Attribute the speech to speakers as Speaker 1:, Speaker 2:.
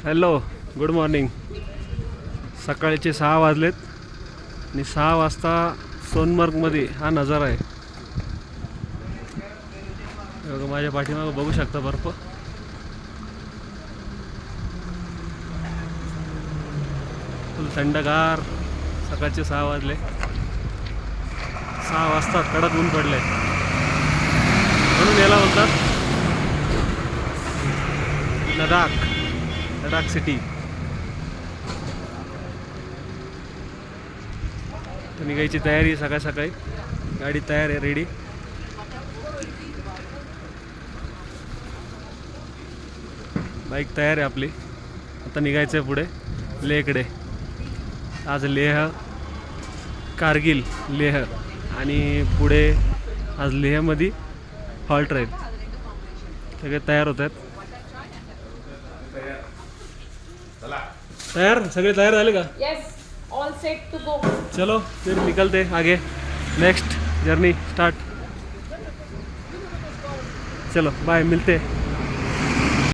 Speaker 1: Hello, good morning. सकाळचे 6 वाजलेत आणि 6 वाजता सोनमर्गमध्ये हा नजारा आहे. बघा माझ्या पाठीमागं बघू शकता बर्फ. फुल थंडगार. सकाळचे 6 वाजले. 6 वाजता कडक ऊन पडले म्हणून याला बोलतात लडाख सिटी. तर निघायची तयारी. सकाळी सकाळी गाडी तयार आहे, रेडी. बाईक तयार आहे आपली. आता निघायचं आहे पुढे लेहकडे. आज लेह, कारगिल, लेह आणि पुढे आज लेहमध्ये हॉल्ट राहील. सगळे तयार होत आहेत. तयार सगळे तयार झाले का?
Speaker 2: Yes, all set to go.
Speaker 1: चलो फिर निकलते आगे. Next journey start. चलो बाय, मिलते हैं.